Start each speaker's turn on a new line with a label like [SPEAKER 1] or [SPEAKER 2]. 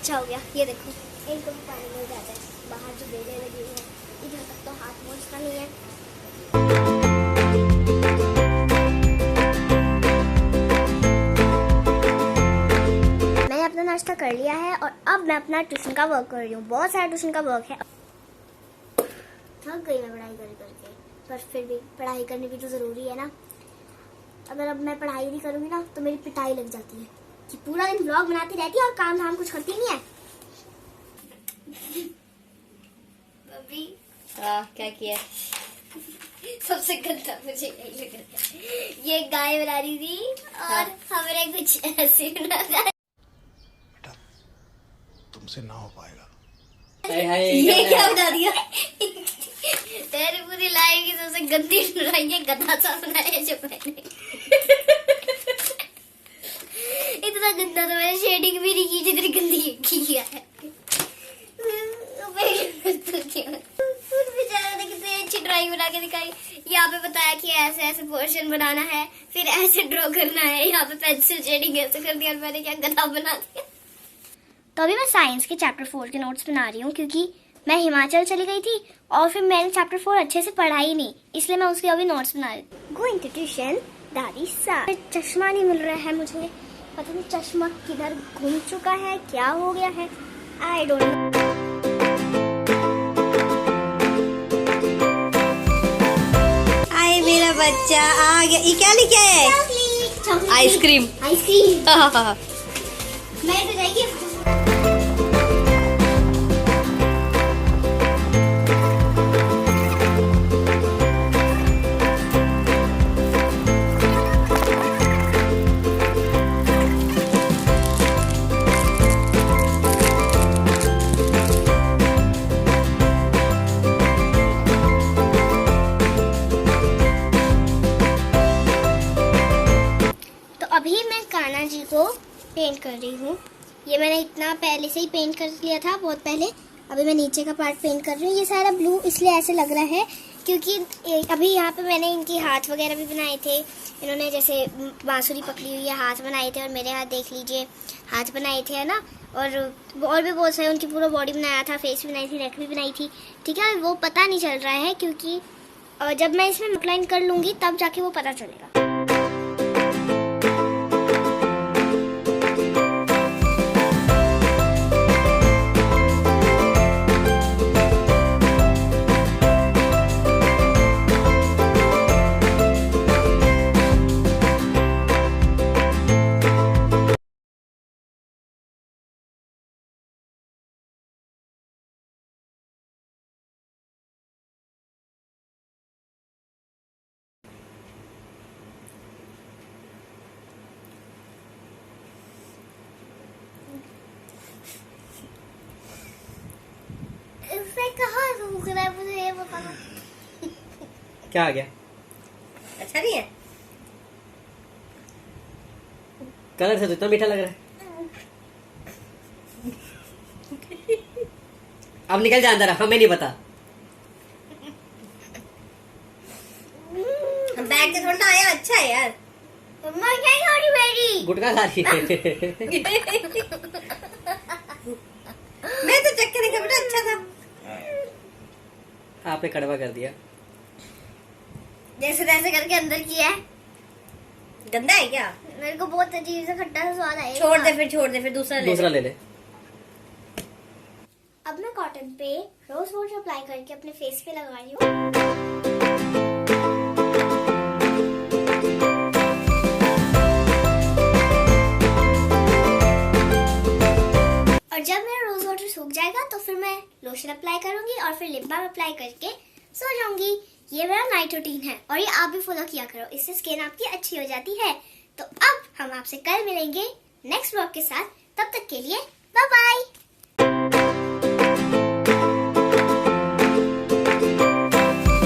[SPEAKER 1] अच्छा हो गया। ये देखो इनको भी पानी मिल जाता है। बाहर जो बेलें लगी हुई है इधर तक तो हाथ पहुंचता नहीं है। मैंने अपना नाश्ता कर लिया है और अब मैं अपना ट्यूशन का वर्क कर रही हूँ। बहुत सारा ट्यूशन का वर्क है। थक गई मैं पढ़ाई करके, पर फिर भी पढ़ाई करनी भी तो जरूरी है ना। अगर अब मैं पढ़ाई नहीं करूंगी ना तो मेरी पिटाई लग जाती है कि पूरा दिन व्लॉग बनाती रहती है और काम धाम कुछ करती नहीं है। अभी
[SPEAKER 2] क्या किया?
[SPEAKER 1] सबसे गंदा मुझे यही लग रहा है। ये गाय बना रही थी और हमारे कुछ ऐसे बना रहा है।
[SPEAKER 3] बेटा तुमसे ना हो पाएगा।
[SPEAKER 1] ये क्या बना दिया? तेरी पूरी लाइफ की सबसे गंदी ड्राइंग है, गधा सा बनाया जो मैंने। इतना गंदा तो मैंने शेडिंग भी नहीं की जितनी गंदी किया है। बेचारा ने कितनी अच्छी ड्राइंग बना के दिखाई। यहाँ पे बताया कि ऐसे ऐसे पोर्शन बनाना है, फिर ऐसे ड्रॉ करना है, यहाँ पे पेंसिल शेडिंग ऐसे कर दिया और मैंने क्या गधा बना दिया। तो अभी मैं साइंस के चैप्टर 4 के नोट्स बना रही हूँ क्योंकि मैं हिमाचल चली गई थी और फिर मैंने चैप्टर 4 अच्छे से पढ़ा ही नहीं, इसलिए मैं उसके अभी नोट्स बना रही हूँ। गोइंग टू ट्यूशन दादी सा। चश्मा नहीं मिल रहा है मुझे, पता नहीं चश्मा किधर घूम चुका है, क्या हो गया है, आई डोंट नो।
[SPEAKER 2] आए मेरा बच्चा आ गया। ये क्या लिखा है? आइसक्रीम।
[SPEAKER 1] आइसक्रीम मैं तो जाएगी। अभी मैं कान्हा जी को पेंट कर रही हूँ। ये मैंने इतना पहले से ही पेंट कर लिया था, बहुत पहले। अभी मैं नीचे का पार्ट पेंट कर रही हूँ। ये सारा ब्लू इसलिए ऐसे लग रहा है क्योंकि अभी यहाँ पे मैंने इनकी हाथ वगैरह भी बनाए थे। इन्होंने जैसे बांसुरी पकड़ी हुई है, हाथ बनाए थे, और मेरे हाथ देख लीजिए हाथ बनाए थे, है ना। और भी बहुत सारे उनकी पूरा बॉडी बनाया था, फेस भी बनाई थी, नेक भी बनाई थी। ठीक है, वो पता नहीं चल रहा है क्योंकि जब मैं इसमें आउटलाइन कर लूँगी तब जाके वो पता चलेगा। मुझे ये बताना।
[SPEAKER 2] क्या आ गया? अच्छा नहीं है? कलर से तो इतना मीठा लग रहा है। अब निकल जा अंदर, हमें नहीं पता। बैग से थोड़ा आया, अच्छा है यार। गुटखा खा रही है। मैं तो चख के देखा बेटा, अच्छा था। आपने कड़वा कर दिया।
[SPEAKER 1] जैसे तैसे करके अंदर किया है।
[SPEAKER 2] गंदा है क्या?
[SPEAKER 1] मेरे को बहुत अजीब सा खट्टा सा स्वाद आया।
[SPEAKER 2] छोड़ दे फिर दूसरा ले ले।
[SPEAKER 1] अब मैं कॉटन पे रोज वाटर अप्लाई करके अपने फेस पे लगा रही हूँ। और जब मेरा रोज वाटर सूख जाएगा तो फिर मैं लोशन अप्लाई करूंगी और फिर लिप बाम अप्लाई करके सो जाऊंगी। ये मेरा नाइट रूटीन है और ये आप भी फॉलो किया करो, इससे स्किन आपकी अच्छी हो जाती है। तो अब हम आपसे कल मिलेंगे नेक्स्ट ब्लॉग के साथ। तब तक के लिए बाय बाय।